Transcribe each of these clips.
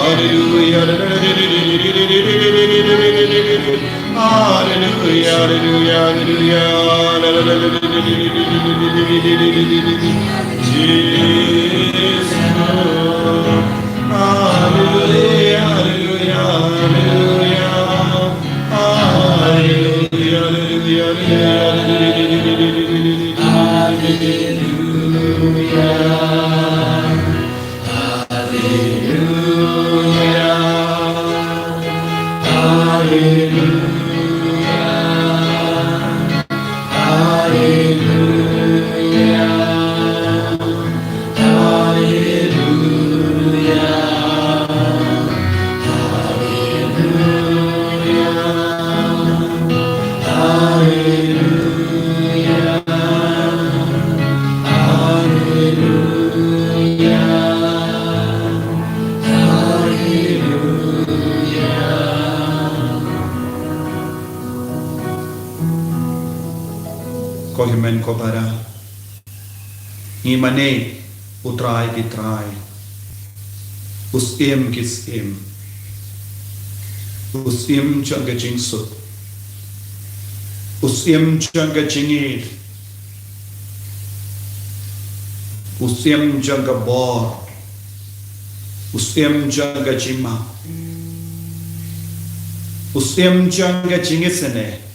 Hallelujah. Kohimen ko bara ngimane utrai kitrai usim kisim usim changa jingsut usim changa jingir usim changa bor usim changa jima usim changa jingisene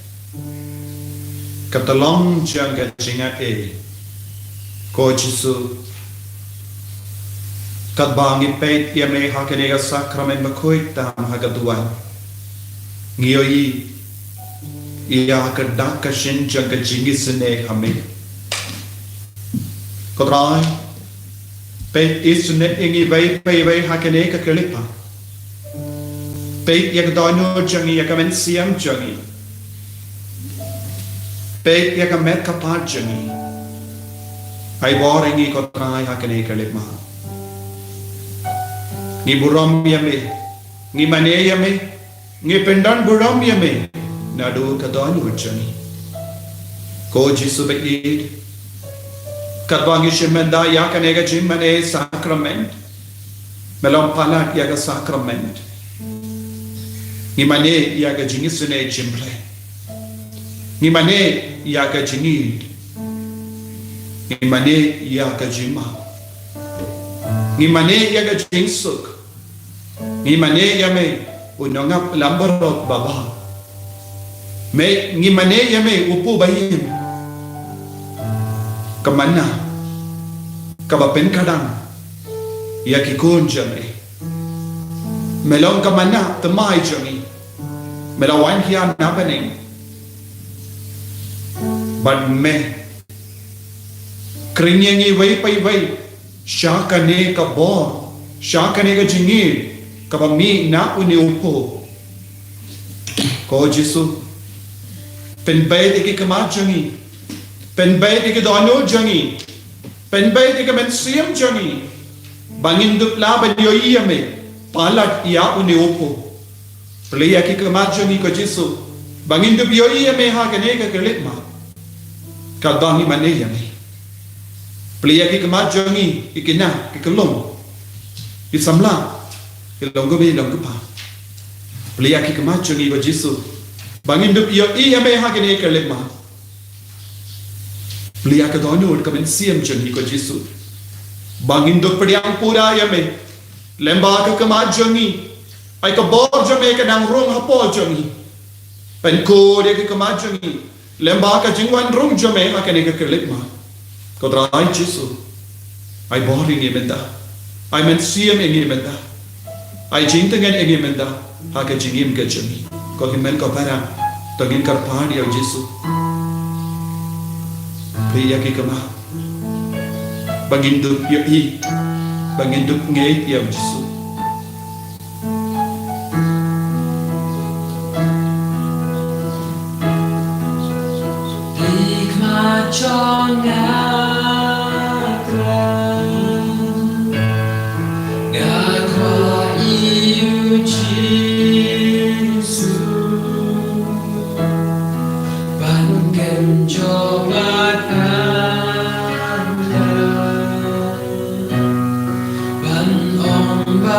katalong changa chinga ko jisu kadbangi peit yame hakenega sakramen makoi tam hagaduan ngiyoi iya kadaka shin changa jingisene hame kodrai peit isune ingi vai hakenega kelipa peit yakdano changi yakamen siam changi peit yakamet kapar changi ai boringi kodrai hakene kelipa ni buram yame ni mane yame ni pendan buram yame nadu kadanu changi ko jisu beid kadwangi shimenda yakanega jimane sacrament melom palat yaga sacrament ni mane yaga jingisune jimple ni mane yaga jingid ni mane yaga jima ni mane yaga jingsuk ni mane yame unongap lambarot baba me ni mane yame upu bayim kamana kabapen kadang yakikun jame melong kamana temai jami melawan hian napaning but me krinyengi vai shakane ka bor shakane ka jingir kabami na uni upo ko jisu pen bayde ki kamajangi pen bayde ki dono jangi pen bayde ki men siam jangi bangin dupla banyoyi ame palat ya uni upo playa ki kamajangi ko jisu bangin dup yoyi ame ha kane ka kelitma kadang mane yame playa ki kamajangi ikina ki kelong ki samla ki longo be longo pa playa ki kamajangi ko jisu bangin dup yoyi ame ha kane kelitma playa ka dono ka men siam jangi ko jisu bangin dup padiang pura yame lemba ka kamajangi ai ka bor jame ka dang rong hapol jangi pen ko de ka kamajangi lemba ka jingwan rong jame ha kane ka kelitma ko drai jisu ai boring emenda ai men siam emenda ai jintengan emenda ha ka jingim ka jami ko himen ko para tagin kar padi au jisu priya ki kama bagindu yi bagindu ngei ya jisu Ban om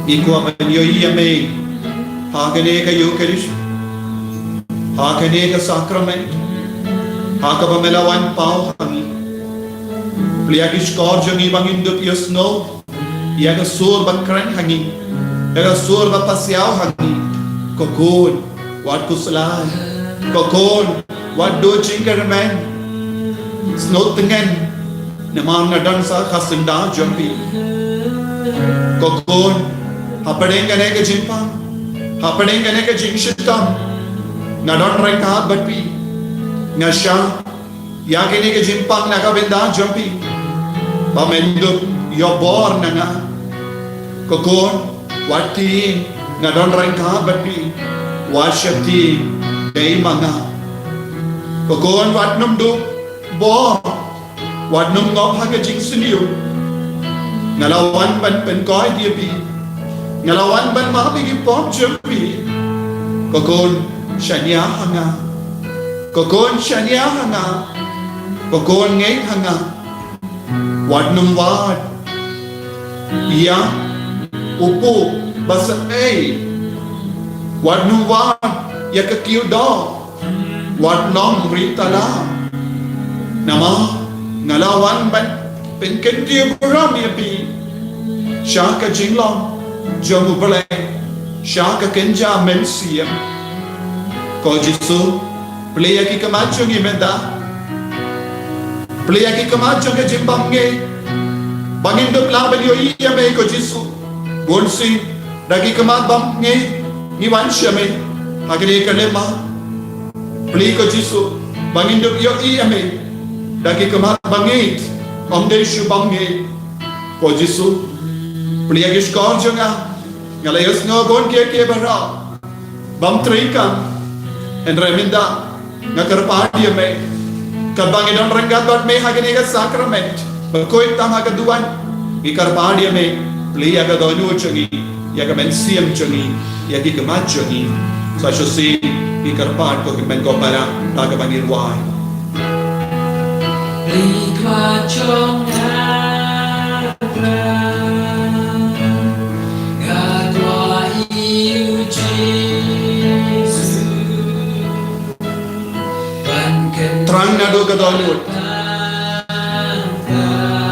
Iko amanyo iyame, hakane ka Eucharist, hakane ka sacrament, hakabamelawan pau hangi. Pliagish korjongi bangindup yosno, yaga sur bakran hangi, yaga sur bapasyaw hangi. Kokon, wat kusalay, kokon, wat do chinkarman, snot tengen, namang nadan sa kasenda jampi. Kokon, hapadengane ka jimpang, hapadengane ka jingshitam, nadon rengka batpi, nasya, yakine ka jimpang nakabenda jampi, pamendup yobor nanga, kokon, wati, nadon rengka batpi, washati, day manga, kokon watnum du, bor, watnum ngop haga jingsuniyo, ngalawan ban penkoi dia pi. Ngalawan ban mabigi pom jempi. Kokon shania hanga. Kokon shania hanga. Kokon ngeng hanga. Wadnum wad. Iya upu basa Wadnum wad ya kekiu do. Wadnom ritala. Nama ngalawan ban penkentia buram ya pi. Shaka jinglong. Jamu balai, shaka kenja mensia. Ko Jisu, playa ki kamacho ngi menda. Playa ki kamacho ke jimbam nge. Bangin do plaban yo iya me ko Jisu. Bonsi, dagi kamat bam nge. Ni wansya me. Hagre kalema. Play ko Jisu, bangin do yo iya me. Dagi kamat bangit. Omde shu bam nge. Ko Jisu. Pliagish korjonga, ngalayos no gon ke bara, bam trikan, en reminda, ngakarpadi me, kabangidon renggat bat me haginiga sacrament, bakoy tam hagaduan, ikarpadi me, pliaga donu chungi, yaga mensiam chungi, yagi kamat chungi, sa shosi, ikarpad ko kimen ko para, tagabangirwai. Likwa chonga. Terang nado kadalud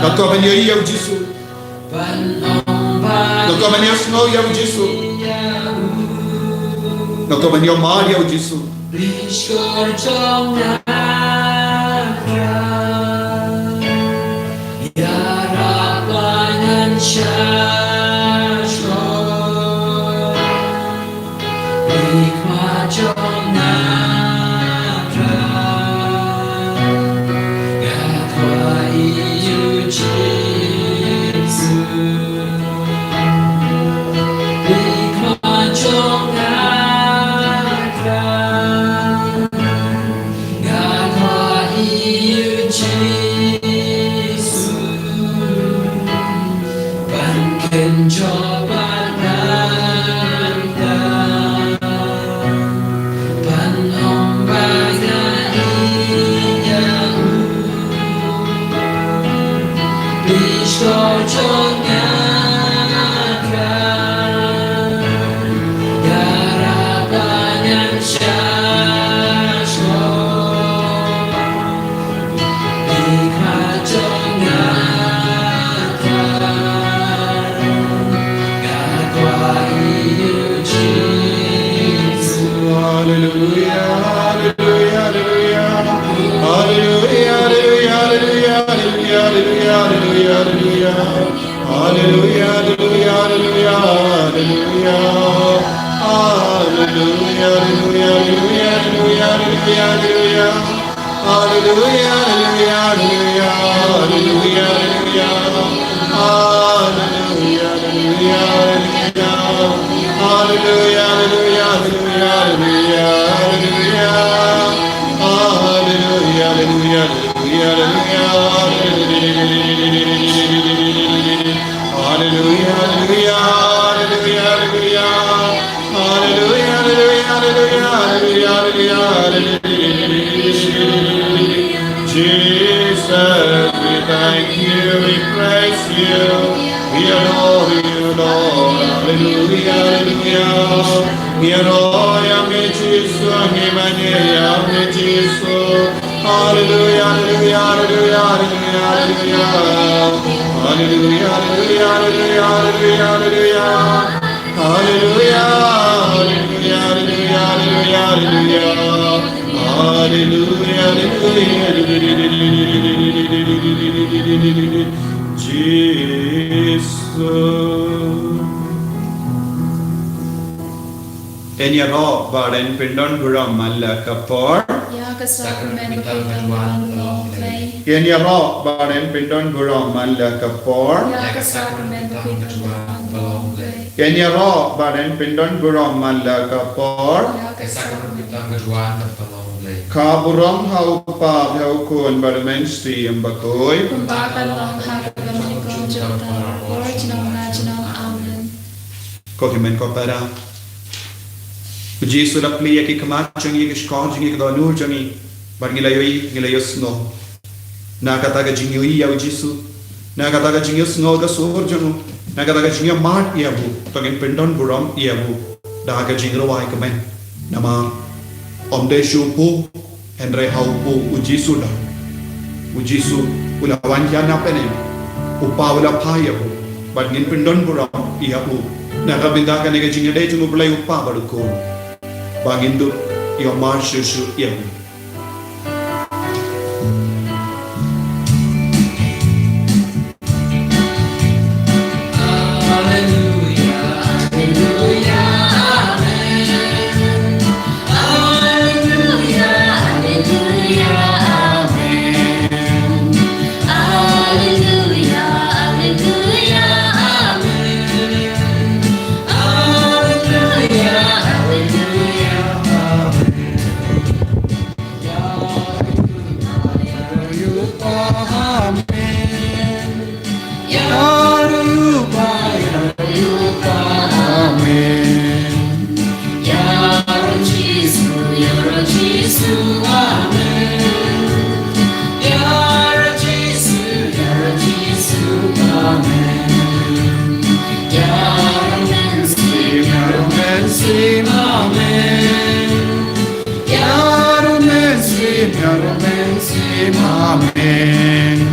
Lord God ban yo Giêsu Lord God ban yo snow yo Giêsu Lord God ban yo ma yo Giêsu Jesus, we thank you, we praise you, we adore you, Lord. Hallelujah, hallelujah. We adore you, Jesus, Emmanuel, Jesus. Hallelujah, hallelujah, hallelujah, hallelujah, hallelujah, hallelujah, hallelujah, hallelujah, hallelujah, hallelujah, hallelujah, hallelujah, hallelujah. Hallelujah, hallelujah, Jesus. Enyaro baden pindon guram malla kapor. Enyaro baden pindon guram malla kapor. Enyaro baden pindon guram malla kapor. Kaburam hau pa hau kun baramen sti ambakoi. Kokimen kopara. Puji sudah pli yaki kamat jangi kishkon jangi kadonur jangi bargilayoi gilayosno. Na kataga jingyoi ya ujisu. Na kataga jingyosno ga sur jangu. Na kataga jingya mat iabu. Togin pindon buram iabu. Daga jingrawai kamen. Nama Omde Shupu Henry Haupu Ujisu da Ujisu ulawan yana pene upa ula payabu bagin pindon buram iabu nakabinda ka nega jinga de jungu bulai upa baduko bagindu yo marshu iabu Amen.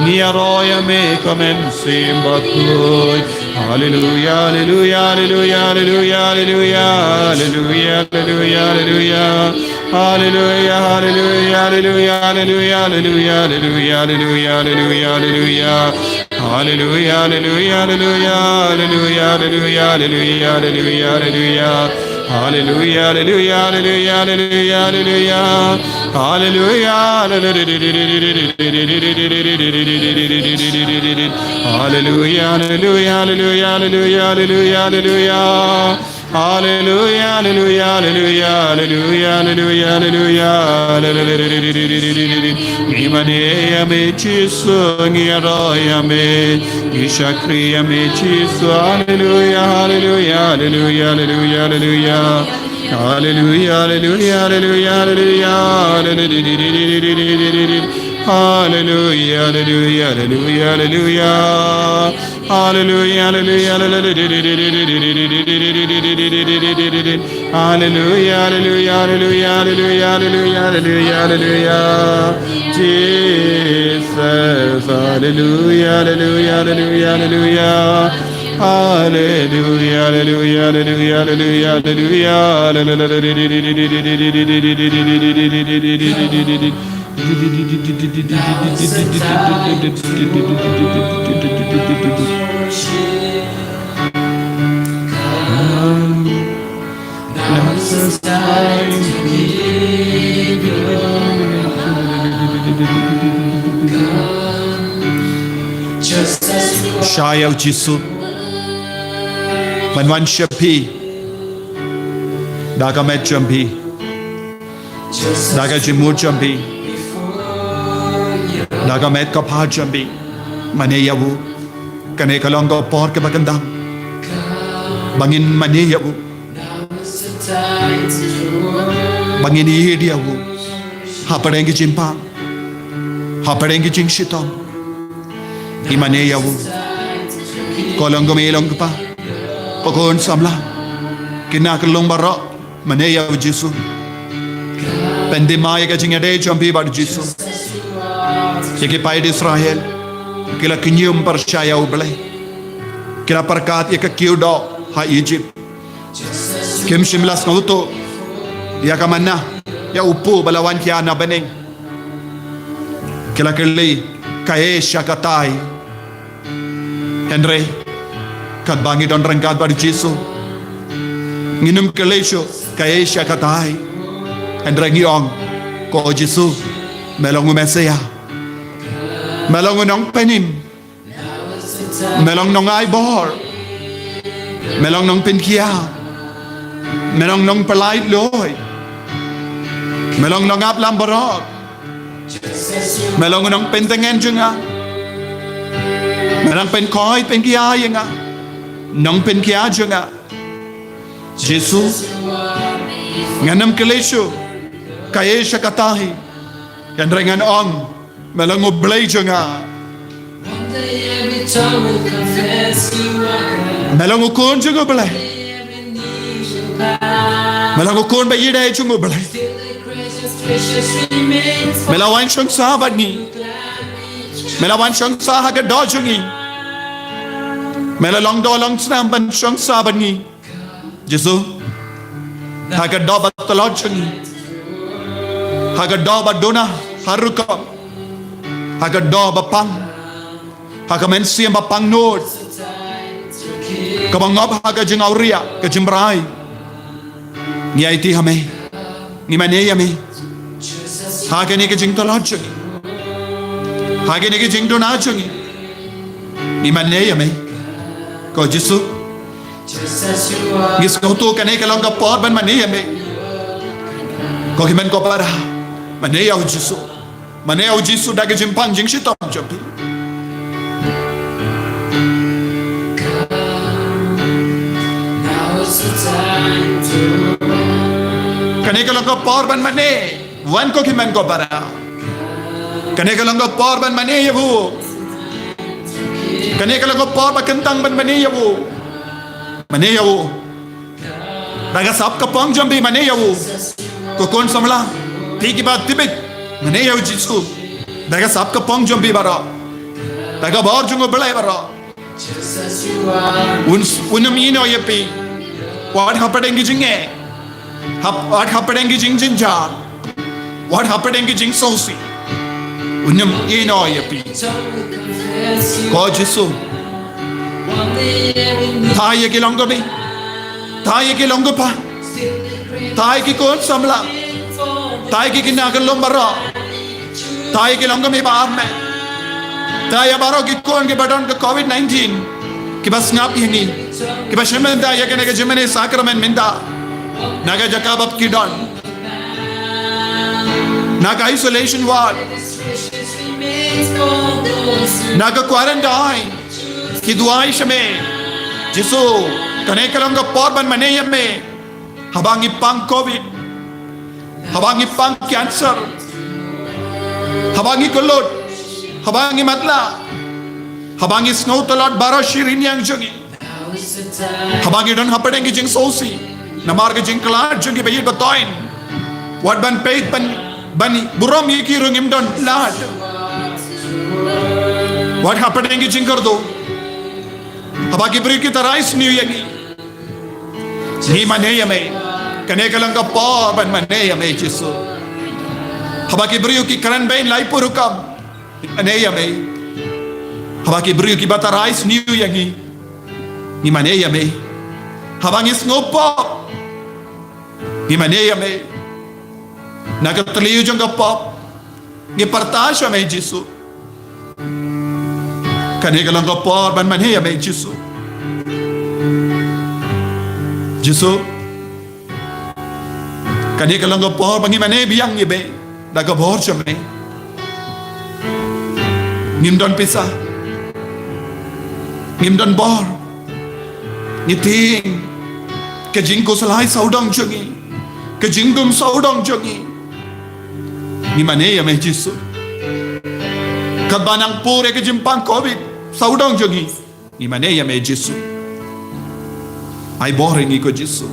Niaroya me commencing bakloy. Hallelujah, hallelujah, hallelujah, hallelujah, hallelujah, hallelujah, hallelujah, hallelujah, hallelujah, hallelujah, hallelujah, hallelujah, hallelujah, hallelujah, hallelujah, hallelujah. Hallelujah, hallelujah, hallelujah, hallelujah, hallelujah, hallelujah, hallelujah, hallelujah. Hallelujah, hallelujah, hallelujah, hallelujah, hallelujah. Hallelujah, hallelujah, hallelujah, hallelujah, hallelujah, hallelujah. Hallelujah, hallelujah, hallelujah, hallelujah, hallelujah, hallelujah. Imane me chisu ngiaroya me ishakriya me chisu. Hallelujah, hallelujah, hallelujah, hallelujah, hallelujah. Hallelujah, hallelujah, hallelujah, hallelujah. Hallelujah, hallelujah, hallelujah, hallelujah. Hallelujah, hallelujah, hallelujah, hallelujah, hallelujah, hallelujah, hallelujah, hallelujah. Jesus, hallelujah, hallelujah, hallelujah, hallelujah. Hallelujah, hallelujah, hallelujah, hallelujah, Shaya Jisu Manwan Shapi Daga Met Jambi Daga Jimur Jambi Daga Met Kapha Jambi Mane Yawu Kane Kalongo Pork Bagandang Bangin Mane Yawu Bangin Yedi Yawu Haparengi Jimpa Haparengi Jingshitom Imane Yawu Kolongo Melong Pa Pokon Samla Kinakalong Baro Mane Yawu Jisu Pendimaya Jingade Jambi Bad Jisu Yaki Paid Israel Kila Kinyum Parshaya Uble Kila Parkat Yaka Kyudo Ha Egypt Kim Shimlas Nauto Yakamana Ya Upu Balawan Kiana Beneng Kila Kili Kae Shakatai Henry Kadbangi Don Rangkat Bad Jisu Nginum Kalesho Kae Shakatai Henry Ngiong Ko Jisu Melong Mesaya Melong Nong Penim Melong Nong Aibor Melong Nong Pinkia Melong Nong Palait Loy Melong Nong Ap Lamborok Melong Nong Pentengen Junga Melong Pen Koi Penkia Yanga Nong Penkia Junga Jesus Nganam Kalesho Kaye Shakatahi Yandrengan Ong Melong Ublay Junga Melong Ukun Junga Blay Melong Ukun Bayide Junga Blay Melawan Shang Sahabat ni Melawan Shang Sahagat Dojungi Melalong Dolong Snamban Shang Sahabat ni Jesu Hagat Dobat Talojungi Hagat Dobat Dona Harukam Hagat Dobat Pang Hagamen Siam Bapang Nord Kabangop Hagat Jing Auria Kajimrai Ni Aiti Hame Ni Maneyame Hagani Jing Talojungi Hagani Jing Donajungi Ni Maneyame Ko Jesu Gis Kautu Kaneka Longa Porban Maneyame Ko Himen Kopara Maneya Jesu Maneya Jesu Daga Jimpang Jing Shitom Jampi Kaneka Longa Porban Mane Wan Ko Himen Kopara Kaneka Longa Porban Maneya Bu Kaneka Longa Porban Kentang Ban Maneya Bu Maneya Bu Daga Sap Kapang Jambi Maneya Bu Kokon Samla Tiki Bat Tibet Maneya Jesu Daga Sap Kapang Jambi Bara Daga bor jungo belai baro. Unam ino yepi. What happened jinge? What happened jing jinjar? What happened jing sosi? Unam ino yepi. Ko Jisu. Thai ki longo bi. Thai ki longo pa. Thai ki kon samla. Thai ki kinakan lombaro. Thai ki longo mi baam me. Thai abaro ki kon ki badon ke COVID-19. Ki bas ngap ini. Ki bas shemen da yakene ke jemene sakramen minda. Naga jakabab ki don. Naga isolation ward. Naga quarantine. Ki duai shame. Jisu kane kalonga porban mane yamme. Habangi pang COVID. Habangi pang cancer. Habangi kulot. Habangi matla. Habangi snow talot baro shirin yang jungi. Habangi don hapadengi jing sosi. Namarga jing kalat jungi bayi batoin. What ban paid bani buram yiki rungim don lad. What hapadengi jing kardo. Habagi beri kita rais new yangi. Ni mane yame. Kane kalanga por ban mane yame Jisu. Habagi beri ki karan bain lai purukam. Mane yame. Habagi beri ki bata rais new yangi. Ni mane yame. Habangi snopo. Ni mane yame. Nagatliu jong pop. Ni partasha me Jisu. Kane kalanga por ban mane yame Jisu. Jisu kane kalanga por bangi mane biang yebe daga bor chame ngim don pisa ngim don bor ni ting ke jing ko salai saudong changi ke jing dum saudong changi ni mane yame Jisu kabanang pure ke jimpang covid saudong changi ni mane yame Jisu. Ai boring iko Jisu.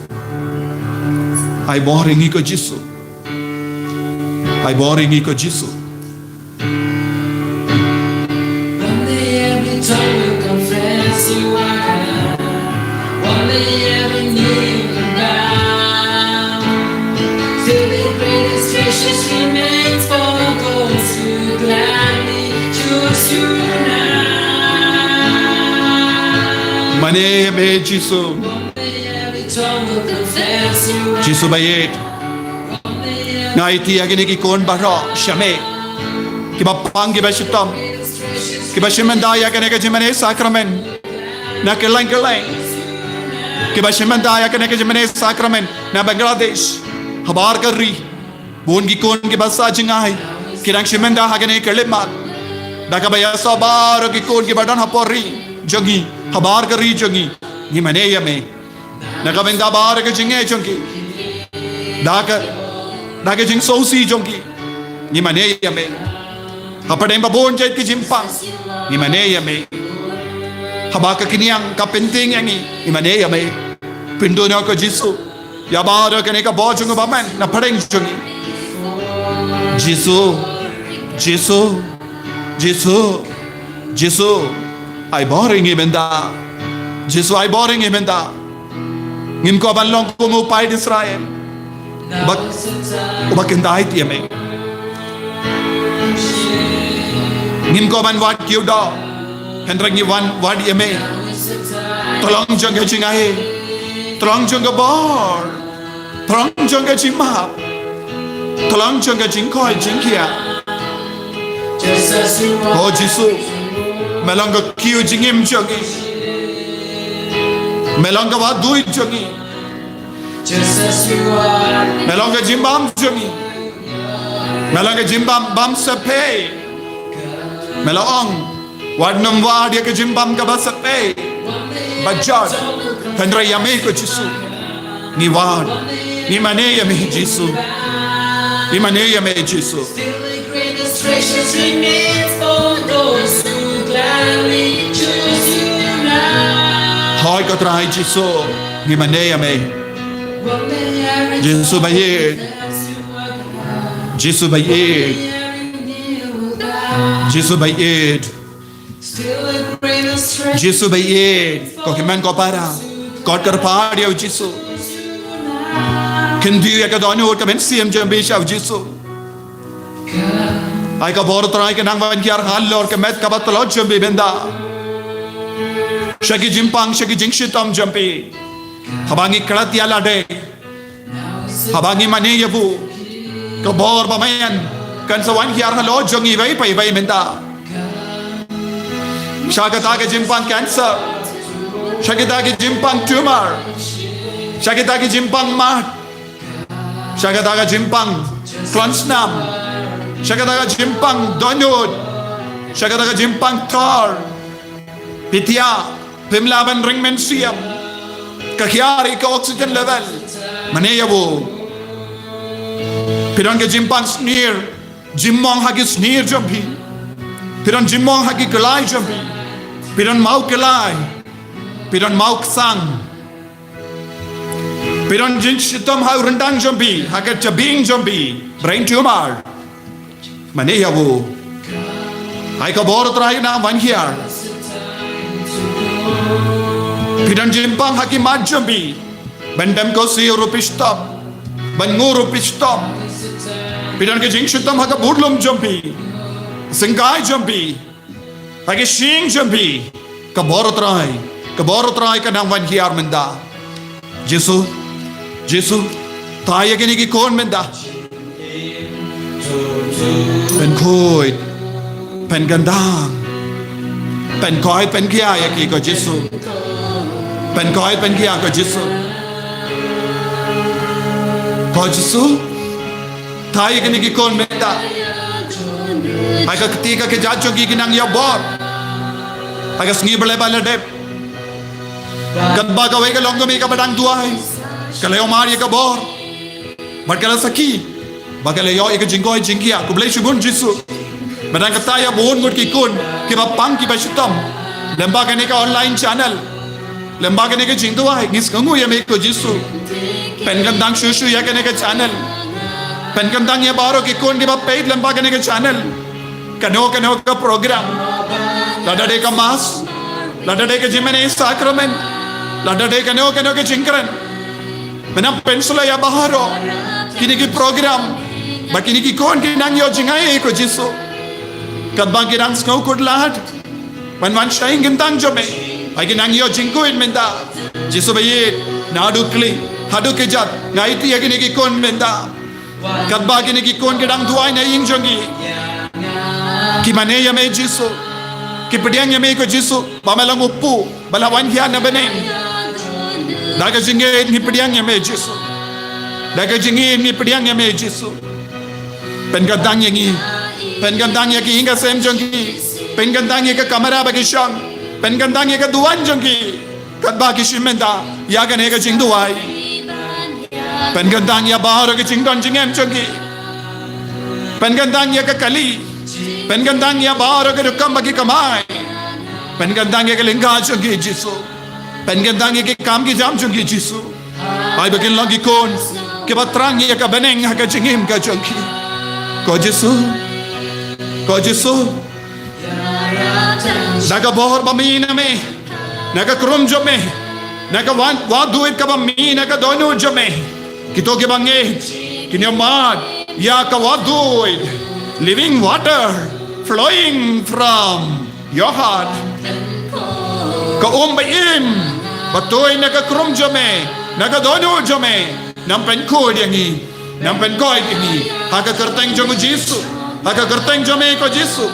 Ai boring iko Jisu. Ai boring iko Jisu. One day every tongue will confess you are God. One day every knee will bow. Till the greatest gracious remains for those who gladly choose you now. Mane me Jisu. Jisu bayet ngai ti agini ki kon baro shame ki bapang ki bashitam ki bashimanda ya kane ke jimane sakramen na kelang ki bashimanda ya kane ke jimane sakramen na Bangladesh habar karri bon ki kon ki basa jingai ki rang shimanda hagane kelemat daga baya sabar ki kon ki badan hapori jogi habar karri jogi ni mane yame Nakamenda bar ke jinge chonki. Daga jing sosi chonki. Ni mane yame. Hapadem babon jait ki jimpang. Ni mane yame. Habaka kiniang kapenting yangi. Ni mane yame. Pindo na ko Jisu. Yabar ke ne ka bo chung ba man na padeng chonki. Jisu. Jisu. Jisu. Jisu. Ai boring ibenda. Jisu ai boring ibenda. Ngim ko ban long ko mo pai Israel bak indai ti me ngim ko ban wat kiu do hendra ngi wan wat yeme tolong jong ge chingai tolong jong ge bor tolong jong ge chima tolong jong ge jing khoi jing kia oh Jisu melong ge kiu jingim jongi melonga wa dui jongi melonga jimbam jongi melonga jimbam bam sepe melong wadnam wa dia ke jimbam ka basepe bajad hendra yame ko Jisu ni wad ni mane yame Jisu ni mane yame Jisu Hoi ko trai Jisu ni mane yame Jisu bayet Jisu bayet Jisu bayet Still the greatest strength. Jisu bayin ko kiman ko para God karpa dia Jisu kendi ya ka donu ka ben siam jambi sha Jisu ai ka bor trai ke nang van kiar hal lor ke met ka batlo jambi benda shagi jimpang shagi jingshitam jambi habangi krat ya lade habangi mane yabu ka bor bamayan kan sawan kiar halo jongi vai pai vai benda Shagata ke jimpang cancer, Shagata ke jimpang tumor, Shagata ke jimpang mat, Shagata ke jimpang klansnam, Shagata ke jimpang donut, Shagata ke jimpang tar, Pitya, Pimlaban ring mensiam, Kakyari ke oxygen level, Maneyabu, Piran ke jimpang sneer, Jimmong hagi sneer jampi, Piran jimmong hagi kelai jampi. Piran mau kelai, piran mau sang, piran jin shitam hau rendang jambi, hakat jabing jambi, brain tumor. Mane yabu, hai ka bor trai na van here. Piran jimpang haki mat jambi, bandam ko si rupistop, bangu rupistop. Piran ke jing shitam haka budlum jambi, singkai jambi. Hagi shing jambi kabor trai ka nang van hiar menda Jisu taya gini ki kon menda pen koi pen gandang pen koi pen kia ya ki ko Jisu pen koi pen kia ko Jisu taya gini ki kon menda Aga ketika ke jajo ki kinang ya bor aga sngi bale bale dep gadba ka wega longo mi ka badang duai kale o mari ka bor bar kala saki bagale yo ek jingoi jingkia ku blai shubun Jisu badang kata ya bon gut ki kun ki ba pang ki ba shitam lemba ka ne ka online channel lemba ka ne ka jing duai ngis kangu ya me ko Jisu pen gandang shushu ya ka ne ka channel pen gandang ya baro ki kun ki ba paid lemba ka ne ka channel Kano ka program Lada de ka mas Lada de ka jimene sacrament Lada de kano ka jingkran Menang pensula ya baharo Kini ki program Bakini ki kon kinang yo jingai ko Jisu Kadbang kinang skau kud lahat Wan shaing gintang jome Ay kinang yo jingkuin menda Jisu bayit Nadu kli Hadu kejat Ngaiti ya kini ki kon menda Kadbang kini ki kon kinang duay na ying jongi Kimane ya me Jisu Kipediang ya me ko Jisu Pamalang upu Balawan hiyan na beneng Daga jingin ni pediang ya me Jisu Daga jingin ni pediang ya me Jisu Pengandang ya ngi Pengandang ya ki hingga sem jongki Pengandang ya ke kamera bagi syang Pengandang ya ke duan jongki Kadba ki shimenda Ya kan ya ke jing duai Pengandang ya bahar ke jing don jingem jongki Pengandang ya ke kali Pengandang ya bahar ke rukam bagi kamai Pengandang ya ke lingga jongki Jisu Pengandang ya ke kam ki jam jongki Jisu Ay bakin lagi kon Ke batrang ya ke beneng ha ke jingim ka jongki Ko Jisu Naga bohor bamina me Naga krum jome Naga waduit ka bamina ka donu jome Kito ke bange Kinyamad Ya ka waduit Living water Flowing from your heart Ka umbayin Batoy naga krum jome Naga donu jome Nampen ko diyangi Nampen ko diyangi Haka kerteng jomu Jisu Haka kerteng jome ko Jisu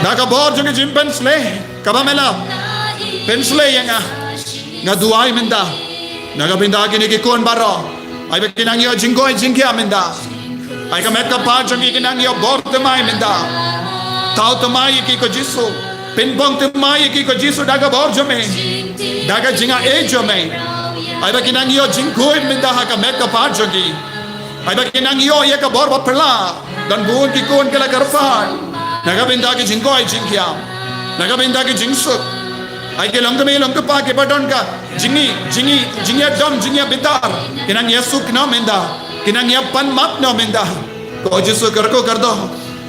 Naga bor jomu jim pensle Kabamela Pensle yang Nga duay menda Naga pinda kini ki kon baro Ay bekinang yo jinggoy jingkia menda Ay ka meka pa jomu kinang yo bor temay menda Tao temay ki ko Jisu Pinbong temay ki ko Jisu Daga bor jome Daga jinga e jome Ay bekinang yo jinggoy menda haka meka pa jogi Ay bekinang yo ya ka bor bapela Dan buon ki kon kala karfan Naga pinda ki jinggoy jingkia Naga pinda ki jingsuk Ay ke long pa ke badon ka jingi dom jingi bitar kinang yesuk no menda kinang ya pan map no menda ko Jisu karko kardo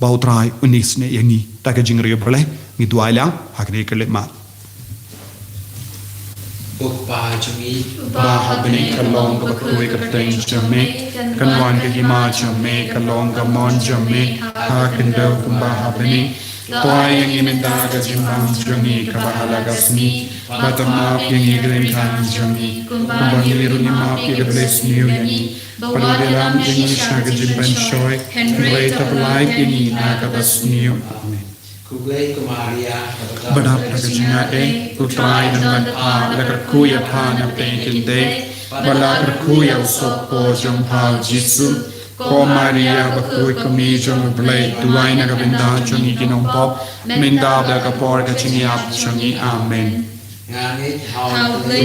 bautrai unis ne yangi taka jingri brale mi dualang hakne kele ma Upa Jumi, ba habne kalong ka bakui ka teng jame kanwan ka hima jame kalong ka mon jame hakindo kumba habne toy yang imenda ka jimbang jami ka bahala gasmi batama yang igren kan jami kumba niru ni ma pi bless new yangi Padalam yang shaga jimban shoy great of life ini naga basniyo amen Kuglay Kumaria, Badap Tagajina E, Utrai Naman A, Lakarkuya Pa na Painting Day, Balakarkuya Usopo Jompa Jitsu, Ko Maria Bakui Kami Jom Blade, Duai Nagabinda Jongi Ginong Pop, Minda Blakapor Gachini Ap Jongi Amen. Ngangit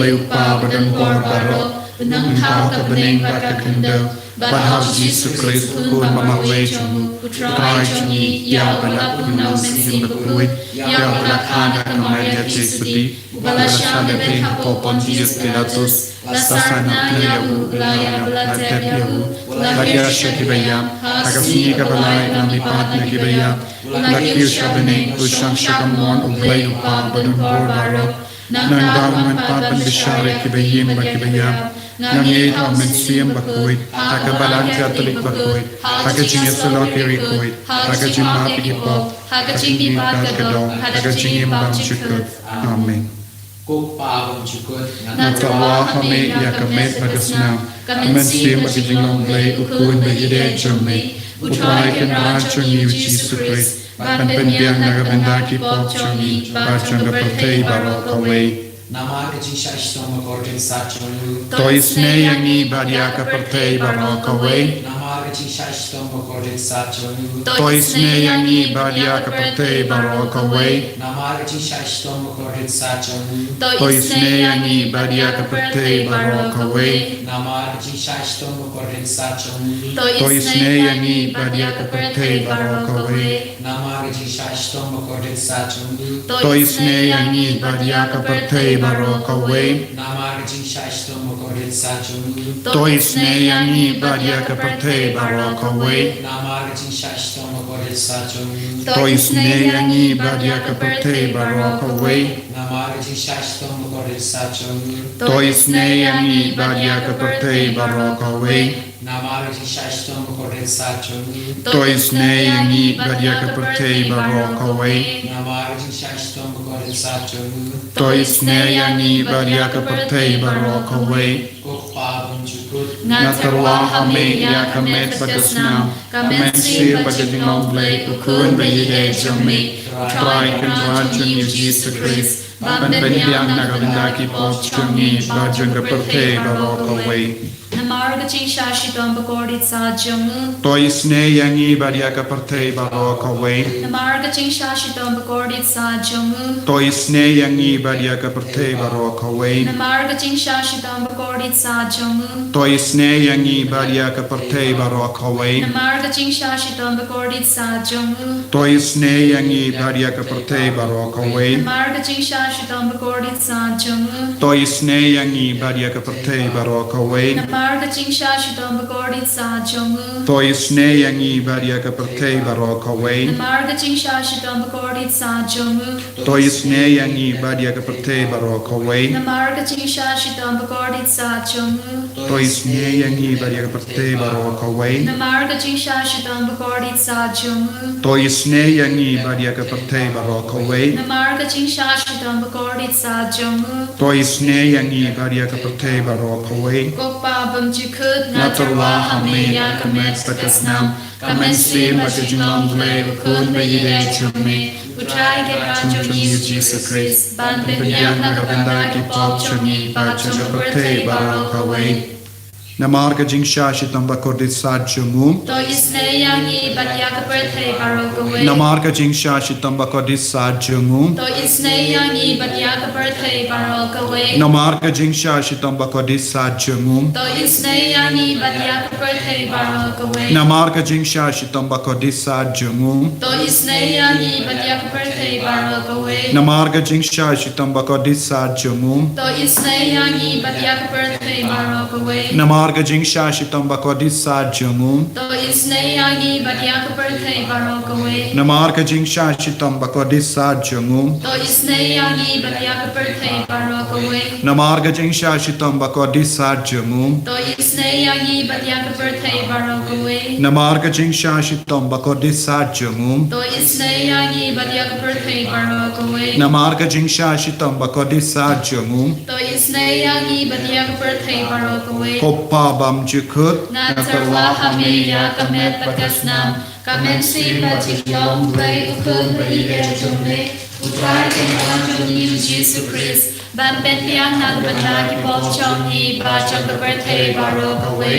Leupa Badan Por Baro, Nanghaw ka Bening Bakakendo, Badhaw Jisu Christ Kun Mamaway Jomu, Utrai Jongi, Ya Balak Punaw Mesim Bakui, Ya Balak Hana Kamaria Jesu Di, Balashana Ben Hapopon Dias Pilatus, Lasana Yahu, Laya Balatep Yahu, Lakia Shakibayam, Agasni Kabalai Namipat Nagibayam, Lakir Shabening, Ushang Shakamon, Ublay Upa, Badun Por Baro, Nangdaman Papan Bishari Kibayim Bakibayam, Nangit Mensiam Bakui, Akabalan Catholic Bakui, Hakaching Salokiri Kui, Hakaching Mapikipo, Hakaching Bakadon, Hakaching Bamchukut. Amen. Kupa Bamchukut, Natawa Hame Yakamet Bagasnam, Mensiam Bakijing Blay, Ukun Bagide Jome, Utrai Kan Rachungi Jesus Christ. Ban pendiang nagabendaki pop chungi, bachanga patay barok away. Nama kecing syaitan mengkortin sacunu. Toisne yangi badiaka patay barok away. Nama kecing syaitan mengkortin sacunu. Toisne yangi badiaka patay barok away. Nama kecing syaitan mengkortin sacunu. Toisne yangi badiaka patay barok away. Nama kecing syaitan mengkortin sacunu. Toisne yangi badiaka patay barok away. Nama kecing syaitan mengkortin sacunu. Toisne yangi badiaka patay barok away. Nama kecing syaitan mengkortin sacunu. Toisne yangi badiaka patay barok away. Nama kecing syaitan mengkortin sacunu. Toisne yangi badiaka patay barok away. Nama kecing syaitan mengkortin sacunu. Toisne yangi badiaka patay barok away. Nama kecing syaitan mengkortin sacunu. Toisne yangi badiaka patay barok away. Nama kecing syaitan mengkortin sacunu. Toisne yangi badiaka patay barok away. Kupa Bamchukut, Natarwa hame yakamet bagasnam, kamen sir bagajinong blay, ukun bayide jami, try kan rajun Jesus Christ, ban pendiang nagabindaki pop chungi, bajan kapatay barok away. Namarga ching shashitam bakordit sa jamu. Toisne yangi badiaka patay barok away. Namarga ching shashitam bakordit sa jamu. Toisne yangi badiaka patay barok away. Namarga ching shashitam bakordit sa jamu. Toisne yangi badiaka patay barok away. Namarga ching shashitam bakordit sa jamu. Toisne yangi badiaka patay barok away. Namarga ching shashitam bakordit sa jamu. Toisne yangi badiaka patay barok away. Namarga ching shashitam bakordit sa jamu. Toisne yangi badiaka patay barok away. Namarga ching shashitam bakordit sa jamu. Toisne yangi badiaka patay barok away. Namarga ching shashitam bakordit sa jamu. Toisne yangi badiaka patay barok away. Namarga ching shashitam bakordit sa jamu. Toisne yangi badiaka patay barok away. Namarga ching shashitam bakordit sa jamu. Toisne yangi badiaka patay barok away. Kupa Bamchukut, Natarwa hame yakamet bagasnam, kamen sir bagajinong blay, ukun bayide jami, Utrai ke rajungi Jesus Christ, ban pendiang nagabindaki pop chungi, bajan kapatay barok away. Namarga jing shashitam bakordit sadjumu. To isne yangi batyak birthday barogaway. Namarga jing shashitam bakordit sadjumu. To isne yangi batyak birthday barogaway. Namarga jing shashitam bakordit sadjumu. To isne yangi batyak birthday barogaway. Namarga jing shashitam bakordit sadjumu. To isne yangi batyak birthday barogaway. Namarga jing shashitam bakordit sadjumu. To isne yangi batyak birthday barogaway. Namarga Namarga jing shashitam bakodisa jungum. To isne yagi badyak perthei barokawe. Namarga jing shashitam bakodisa jungum. To isne yagi badyak perthei barokawe. Namarga jing shashitam bakodisa jungum. To isne yagi badyak perthei barokawe. Namarga jing shashitam bakodisa jungum. To isne yagi badyak perthei barokawe. Namarga jing shashitam bakodisa jungum. To isne yagi badyak perthei barokawe. Koppa bam jikut. Natarwa hameya kamet pakasnam. Kamen si bajiklom play ukul baige jumle. Utrai kenwan juni Jesus Christ. Ban bet piang nang bandaki pop chom hi ba chok birthday barokawe.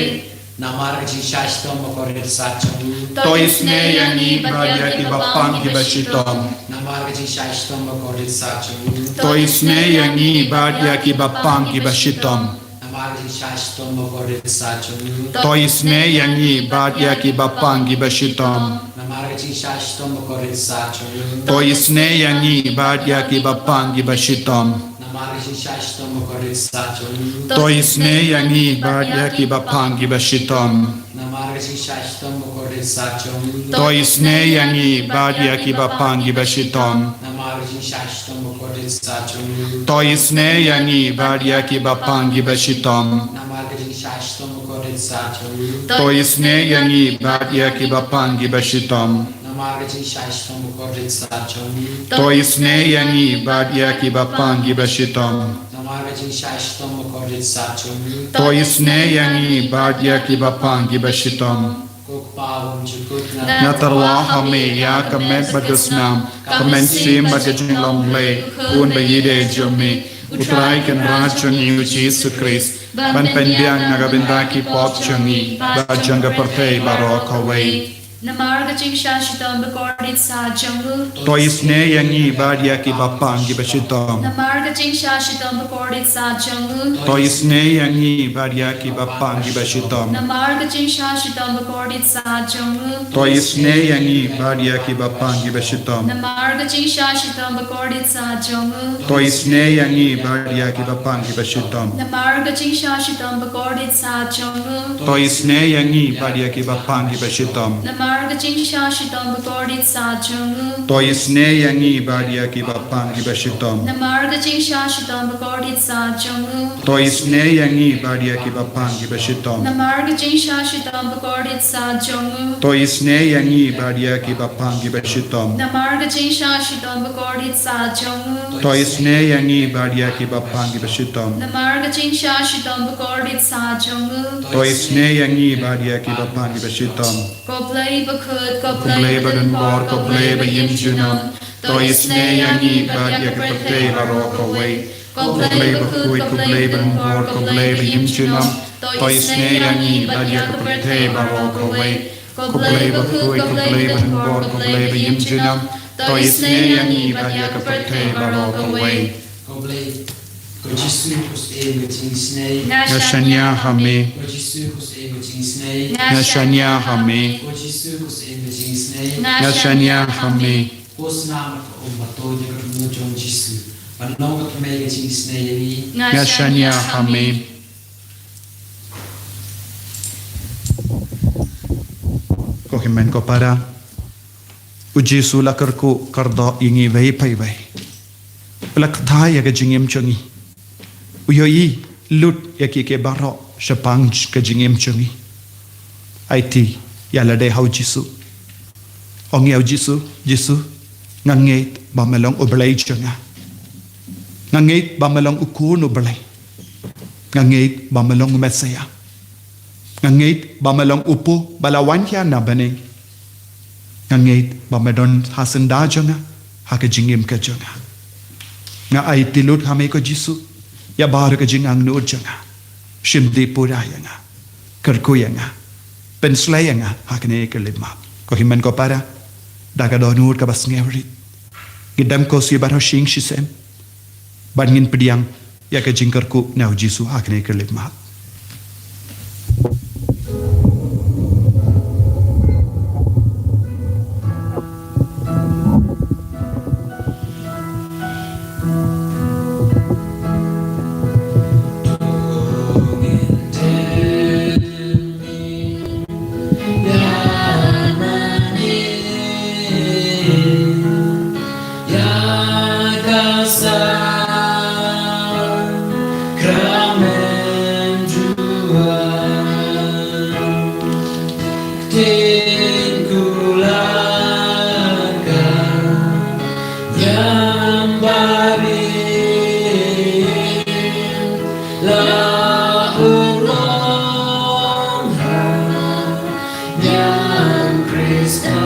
Namarga jing shashitam bakodisa jungum. To isne yani badyaki bapang gibashitam. Namarga jing shashitam bakodisa jungum. To isne yani badyaki bapang gibashitam. Namarga jing shashitam bakodisa jungum. To isne yani badyaki bapang gibashitam. Namarga jing shashitam bakodisa jungum. To isne yani badyaki bapang gibashitam. Namarga jing shashitam bakodisa jungum. To isne yani badyaki bapang gibashitam. Namarga jing shashitam bakodisa jungum. To isne yani badyaki bapang gibashitam. Namarga jing shashitam bakodisa jungum. To isne yani badyaki bapang gibashitam. Namarga jing shashitam bakodisa jungum. To isne yani badyaki bapang gibashitam. Namarga jing shashitam bakodisa jungum. To isne yani badyaki bapang gibashitam. Namarga jing shashitam bakodisa jungum. To isne yani badyaki bapang gibashitam. Kokpawam jukut Natarwa hame ya kamet badusnam. Kamen sim bagajing lomle. Un bayide jome. Utrai kan rajani Jesus Christ. Ban pendiang nagabindaki pop changi. Bajanga partay barokawe. Namarga jing shashitam bakordit sa jungle. To isne yani badyaki bapang gibashitam. Namarga jing shashitam bakordit sa jungle. To isne yani badyaki bapang gibashitam. Namarga jing shashitam bakordit sa jungle. To isne yani badyaki bapang gibashitam. Namarga jing shashitam bakordit sa jungle. To isne yani badyaki bapang gibashitam. Namarga jing shashitam bakordit sa jungle. To isne yani badyaki bapang gibashitam. Namarga jing shashitam bakordit sa jungle. To isne yani badyaki bapang gibashitam. Namarga jing shashitam bakordit sa jungle. To isne yani badyaki bapang gibashitam. Namarga jing shashitam bakordit sa jungle. To isne yani badyaki bapang gibashitam. Namarga jing shashitam bakordit sa jungle. To isne yani badyaki bapang gibashitam. Namarga jing shashitam bakordit sa jungle. To isne yani badyaki bapang gibashitam. Ko play bakut, ko Play play badan bor ko play ba yimjunam. To isne yani badyaki partay barokawe. Ko Play play ba bakut, kuy ko ko play play badan badan bor bor ko ko play play ba yimjunam. yimjunam. To isne yani badyaki partay barokawe. Ko play ba kuy ko play badan bor ko play ba yimjunam. To isne yani badyaki partay barokawe. Koblay Ko Jisu kus ego jing snei. Nashanya hame. Ko Jisu kus ego jing snei. Nashanya hame. Ko Jisu kus ego jing snei. Nashanya hame. Kos nama ko bato de ko mu jong Jisu. Panong ko mega jing snei ni. Nashanya hame. Ko himen ko para. Ujisu lakar ko karda ingi vei pai vei. Plak thai ya jingem changi. Uyoi lut ya ki ke baro shapang ka jingem changi. Aiti ya la de hau Jisu. Ong ya Jisu, Jisu ngangeit ba melong oblay changa. Ngangeit ba melong ukun oblay. Ngangeit ba melong mesaya. Ngangeit ba melong upo balawan ya na bane. Ngangeit ba medon hasenda changa ha ka jingem ka changa. Nga aiti lut hame ko Jisu. Ya bar ka jingang nuod janga. Shimdi pura yanga. Kerku yanga. Penslay yanga hakne ke lima. Ko himan ko para daga do nuod ka bas ngewrit. Gidam ko si bar shing shisem. Bangin pediang ya ka jingkerku nau Jisu hakne ke lima. La urong ha Yang Krista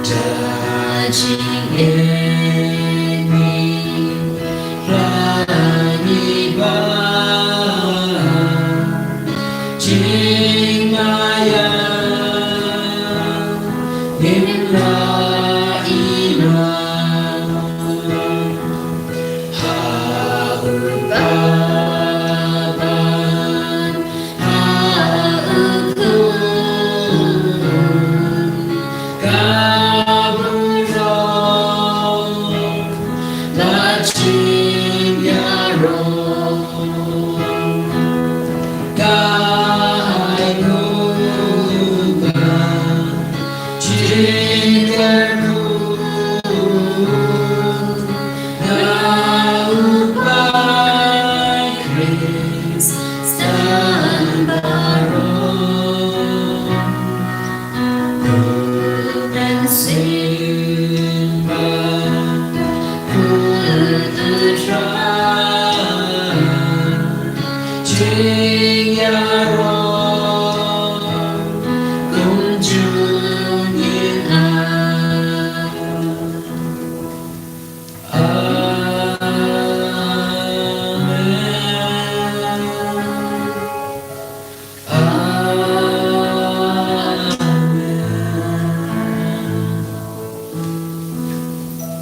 Jajing ini Rani ba Jing maya Nim la ina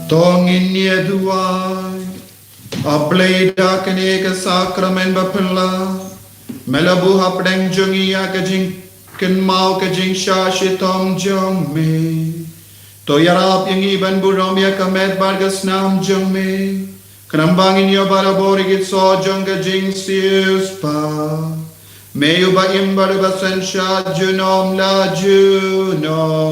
Tongin niya duway, ablay da kaneka sakramen bapala, melabu hapdeng jungiya kajing kenmau kajing shashitom jong me, to yarap yung iban burom ya kamet bargas nam jong me, kanambangin yo baraborigit so jong kajing sius pa, meyu ba imbar basan sha junom la junom.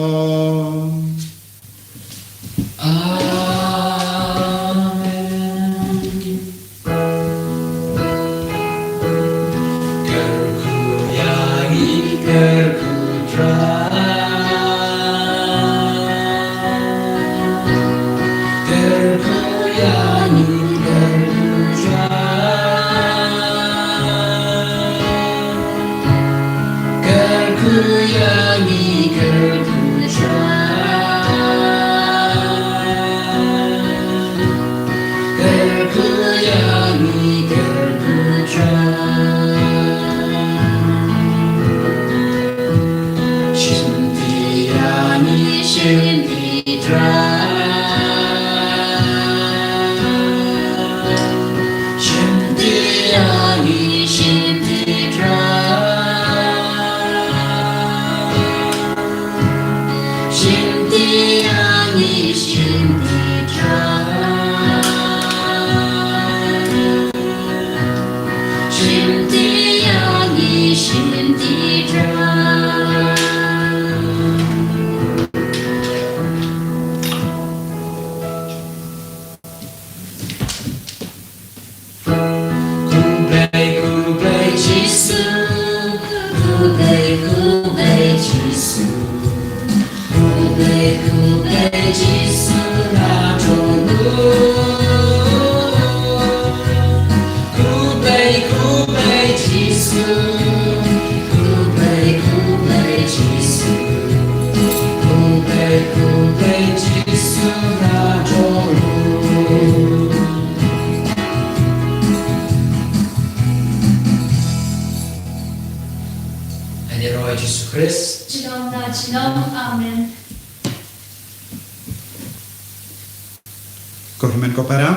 Kohimen ko para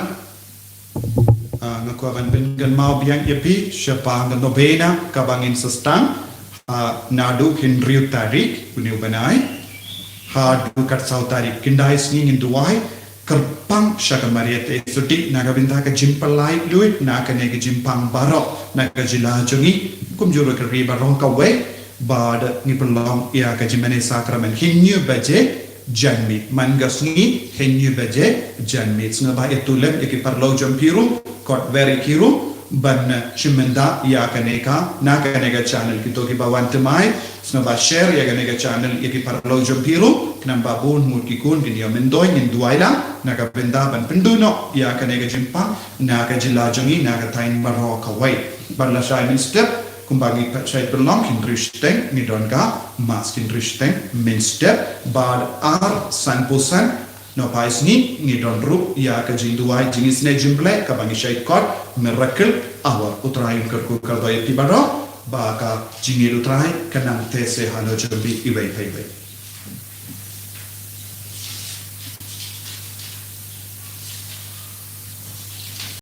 ngakuaban bin mau biang yepi siapa ngan novena kabangin sestang nadu hinriu tarik uniu banai hadu kat sau tarik kindai singin duai kerpang syaka mariate sutik nagabinta ka jimpalai luit nakane ka jimpang barok nagajila jungi kumjuro ka riba rong ka we bad ni pelong ia ka jimane sakramen hinyu baje janmi mangasngi henyu baje janmi snaba etulem ekiparlo jampiru kot very kiru ban shimenda ya kaneka na kaneka channel kito ki bawan temai snaba share ya gane ga channel ya ki parlo jompiru knamba bun murki kun gini mendoy nin duaila naga benda ban penduno ya kane ga jimpa naga jila jangi naga tain baro kawai barla shai min step kumbagi pachai belong kin rishteng ni donga mas kin rishteng min step bad ar sanpusan no pais ni don ru ya ka jinduai jingis ne jimple ka bangi shai kot miracle awar utraim kerku kardoi tibaro ba ka jingil utrai kanang tese halo jambi ibai pai